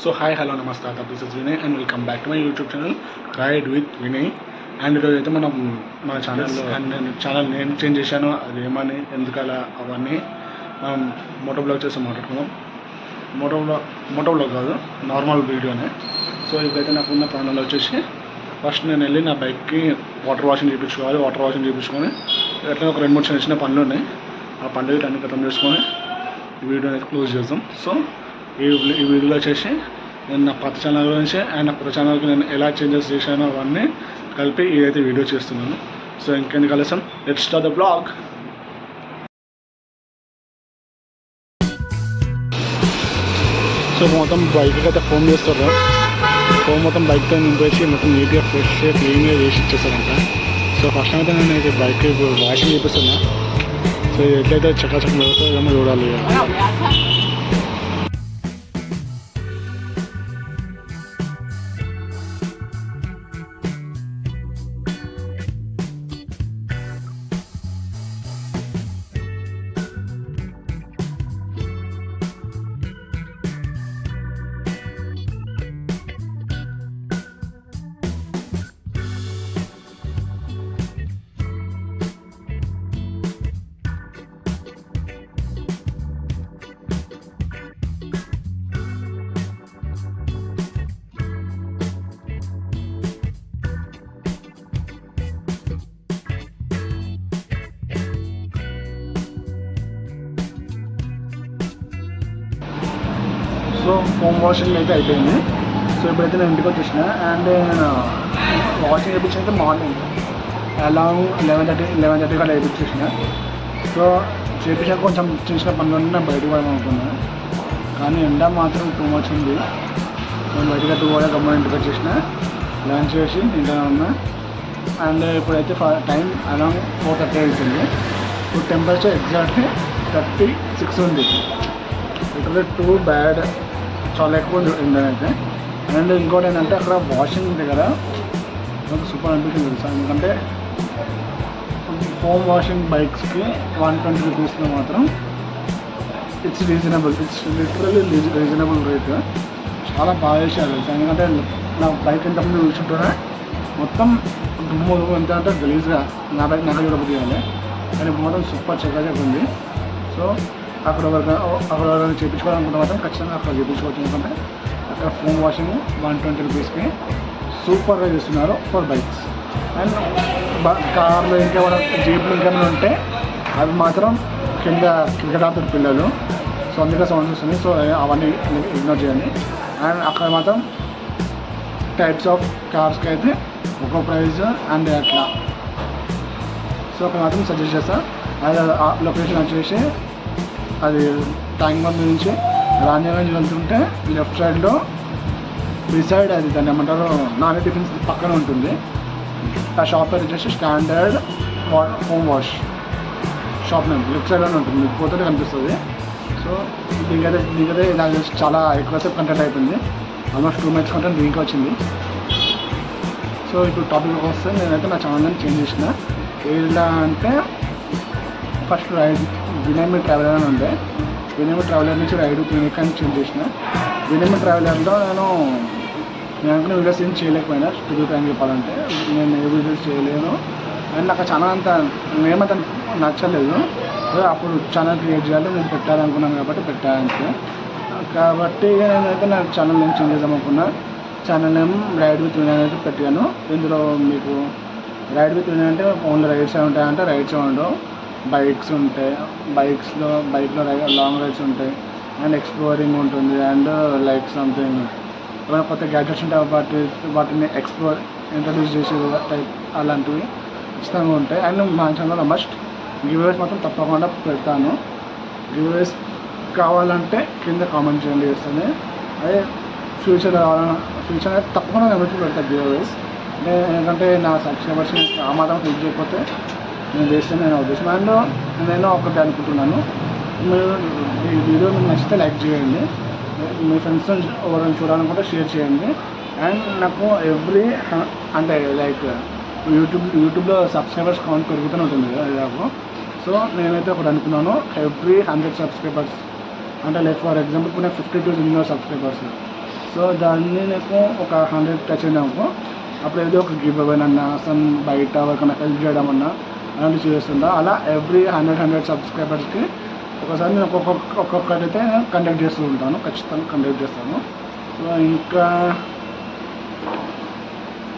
So hi hello నమస్తే this is Vinay and welcome back to my YouTube channel ride with Vinay. And ఈరోజు అయితే మనం మన ఛానల్లో అండ్ నేను ఛానల్ నేమ్ చేంజ్ చేశాను, అది ఏమని ఎందుకలా అవన్నీ మనం మోటో బ్లాగ్ చేసి మాట్లాడుకుందాం. మోటో బ్లాగ్ కాదు, నార్మల్ వీడియోనే. సో ఇప్పుడైతే నాకు ఉన్న ప్రాణాలు వచ్చేసి ఫస్ట్ నేను వెళ్ళి నా బైక్కి వాటర్ వాషింగ్ చేయించుకోవాలి. వాటర్ వాషింగ్ చేయించుకొని ఎట్లా ఒక 2-3 చిన్న పనులు ఉన్నాయి, ఆ పనులు అన్ని ఖతం చేసుకొని ఈ వీడియో అయితే క్లోజ్ చేద్దాం. సో ఈ వీడియోలో వచ్చేసి నేను నా పాత ఛానల్ గురించి అండ్ నా కొత్త ఛానల్కి నేను ఎలా చేంజెస్ చేశానో అవన్నీ కలిపి ఇదైతే వీడియో చేస్తున్నాను. సో ఇంకెందుకు ఆలస్యం, let's start the blog. So మొత్తం బైక్కి అయితే ఫోన్ చేస్తారు, ఫోన్ మొత్తం బైక్తో నింపేసి మొత్తం నీట్గా ఫ్రెష్ క్లీన్గా చేసి ఇచ్చేస్తారంట. సో ఫస్ట్ అయితే నేను అయితే బైక్ వాషింగ్ చేపిస్తున్నా. సో ఎట్లయితే చక్కచక్క ఏమో చూడాలి. సో ఫోమ్ వాషింగ్ అయితే అయిపోయింది. సో ఇప్పుడైతే నేను ఇంటికి వచ్చేసిన అండ్ నేను వాషింగ్ చేయించినైతే మార్నింగ్ అరౌండ్ 11:30 కల్లా వేయించేసిన. సో చేయించాక కొంచెం చిన్న పనులు నేను బయటకు పోదామనుకున్నాను, కానీ ఎండ మాత్రం టూ మచ్ ఉంది. నేను బయటకు అట్టు కూడా గమ్మ ఇంటికి వచ్చేసిన, లంచ్ చేసి ఇంట్లోనే ఉన్నా. అండ్ ఇప్పుడైతే టైం అరౌండ్ 4:30 అవుతుంది. ఇప్పుడు టెంపరేచర్ ఎగ్జాక్ట్లీ 36 ఉంది. ఇక్కడ టూ బ్యాడ్, చాలా ఎక్కువ ఉంది ఎండనైతే. అండ్ ఇంకోటి ఏంటంటే అక్కడ వాషింగ్ దగ్గర నాకు సూపర్ అనిపించింది తెలుసా, ఎందుకంటే హోమ్ వాషింగ్ బైక్స్కి 120 రూపీస్లో మాత్రం it's reasonable, it's literally reasonable rate. చాలా బాగా చేశారు తెలుసా, ఎందుకంటే నా బైక్ ఎంతమంది చూసుంటారా మొత్తం దుమ్ము ఎంత అంటే గలీజ్గా నా బైక్ నాకు చూడబుద్ధి చేయాలి, కానీ మొత్తం సూపర్ చెక్క ఉంది. సో అక్కడ చేయించుకోవాలనుకుంటే మాత్రం ఖచ్చితంగా అక్కడ చేయించుకోవచ్చు, ఎందుకంటే అక్కడ ఫోమ్ వాషింగ్ 120 రూపీస్కి సూపర్గా చేస్తున్నారు ఫర్ బైక్స్. అండ్ కార్లో ఇంకేమైనా జీప్లు ఇంకేమైనా ఉంటే అవి మాత్రం కింద క్రికెట్ ఆడుతారు పిల్లలు, సో అందుకే సౌండ్స్ వస్తుంది. సో అవన్నీ ఇగ్నోర్ చేయండి. అండ్ అక్కడ మాత్రం టైప్స్ ఆఫ్ కార్స్కి అయితే ఒక్కో ప్రైజ్ అండ్ అట్లా. సో అక్కడ మాత్రం సజెస్ట్ చేస్తాను. అది లొకేషన్ వచ్చేసి అది ట్యాంక్ బండ్ నుంచి రాంజగంజ్ వెళ్తుంటే లెఫ్ట్ సైడ్లో బిసైడ్ అది దాన్ని ఏమంటారు నాని టిఫిన్స్ పక్కన ఉంటుంది. ఆ షాప్ పేరు వచ్చేసి standard home wash shop name, left సైడ్లోనే ఉంటుంది, మీకు పోతే కనిపిస్తుంది. సో దీనికైతే నాకు చాలా ఎక్కువసేపు కంటెంట్ అయిపోయింది, ఆల్మోస్ట్ 2 minutes కంటెంట్ దీనికి వచ్చింది. సో ఇప్పుడు టాపిక్ వస్తే నేనైతే నా ఛానల్ని చేంజ్ చేసిన. ఎలా అంటే ఫస్ట్ రైడ్ వినయ్ ట్రావెలర్ అని ఉండే, వినయ్ ట్రావెలర్ నుంచి రైడ్ క్లినిక్ అని చేంజ్ చేసిన. వినయ్ ట్రావెలర్లో నేను అనుకున్న వీడియోస్ ఏం చేయలేకపోయినా, స్టూడియో టైం చెప్పాలంటే నేను ఏ వీడియోస్ చేయలేను. అండ్ నాకు ఛానల్ అంతా నేమంతా నచ్చలేదు. అప్పుడు ఛానల్ క్రియేట్ చేయాలి, నేను పెట్టాలనుకున్నాను కాబట్టి పెట్టాలంటే. కాబట్టి నేనైతే నా ఛానల్ నేమ్ చేంజ్ చేద్దామనుకున్నా. Channel name ride with Vinay అయితే పెట్టాను. ఇందులో మీకు రైడ్ విత్ వినయ్ అంటే ఓన్లీ రైడ్స్ ఉంటాయంటే రైడ్స్ ఉండవు, బైక్స్ ఉంటాయి, బైక్లో లాంగ్ రైడ్స్ ఉంటాయి, అండ్ ఎక్స్ప్లోరింగ్ ఉంటుంది, అండ్ లైక్ సంథింగ్ ఏమైనా కొత్త గ్యాడ్జెట్స్ ఉంటాయి వాటిని ఇంట్రడ్యూస్ చేసే టైప్ అలాంటివి ఖచ్చితంగా ఉంటాయి. అండ్ మా ఛానల్లో మస్ట్ గివ్అవేస్ మాత్రం తప్పకుండా పెడతాను. గివ్అవేస్ కావాలంటే కింద కామెంట్ చేయండి, చేస్తాను. అదే ఫ్యూచర్ అయితే తప్పకుండా నేను పెడతాను గివ్అవేస్. అంటే ఎందుకంటే నా సబ్స్క్రైబర్స్ ఆ మాత్రం క్లిక్ చేయకపోతే నేను చేస్తాను నేను ఉద్దేశం. అండ్ నేను ఒకటి అనుకుంటున్నాను, మీరు ఈ వీడియో మీకు నచ్చితే లైక్ చేయండి, మీ ఫ్రెండ్స్తో ఎవరైనా చూడాలనుకుంటే షేర్ చేయండి. అండ్ నాకు ఎవ్రీ అంటే లైక్ యూట్యూబ్లో సబ్స్క్రైబర్స్ కౌంట్ పెరుగుతూనే ఉంటుంది కదా నాకు. సో నేనైతే ఒకటి అనుకున్నాను, ఎవ్రీ 100 సబ్స్క్రైబర్స్ అంటే లైక్ ఫర్ ఎగ్జాంపుల్ ఇప్పుడు నాకు 52 సబ్స్క్రైబర్స్. సో దాన్ని నాకు ఒక 100 టచ్ అయినాము అప్పుడు ఏదో ఒక గివ్ అవేనన్నా సమ్ బయట ఎవరికైనా హెల్ప్ చేయడం అన్నా అలాంటివి చేస్తుంటా. అలా ఎవ్రీ 100 సబ్స్క్రైబర్స్కి ఒకసారి నేను ఒక్కొక్కటైతే కండక్ట్ చేస్తూ ఉంటాను, ఖచ్చితంగా కండక్ట్ చేస్తాను. సో ఇంకా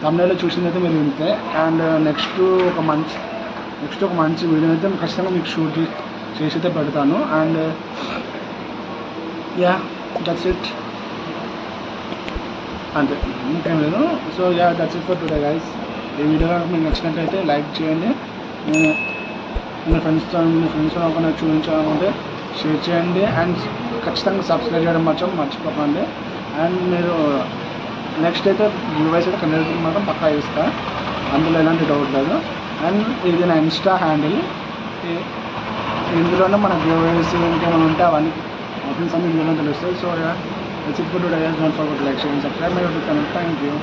తమిళలో చూసిందైతే మీరు ఇంతే. అండ్ నెక్స్ట్ ఒక మంచి వీడియో అయితే ఖచ్చితంగా మీకు షూట్ చేసి అయితే పెడతాను. అండ్ యా దట్స్ ఇట్, అంతే, ఇంకేం లేదు. So yeah that's it for today guys. ఈ వీడియో మీకు నచ్చినట్లయితే లైక్ చేయండి, మీ ఫ్రెండ్స్తో ఒకరిని చూపించాలనుకుంటే షేర్ చేయండి. అండ్ ఖచ్చితంగా సబ్స్క్రైబ్ చేయడం మర్చిపోకండి. అండ్ మీరు నెక్స్ట్ అయితే గివ్అవేస్ అయితే కండక్ట్ మాత్రం పక్కా ఇస్తా, అందులో ఎలాంటి డౌట్ లేదు. అండ్ ఇది నా ఇన్స్టా హ్యాండిల్, ఇందులోనే మన గివ్అవేస్ ఇంకేమైనా ఉంటే అవన్నీ ఆప్షన్స్ అన్ని ఇందులో తెలుస్తాయి. So yeah that's it for today guys. Don't forget like, share, subscribe my YouTube channel. Thank you.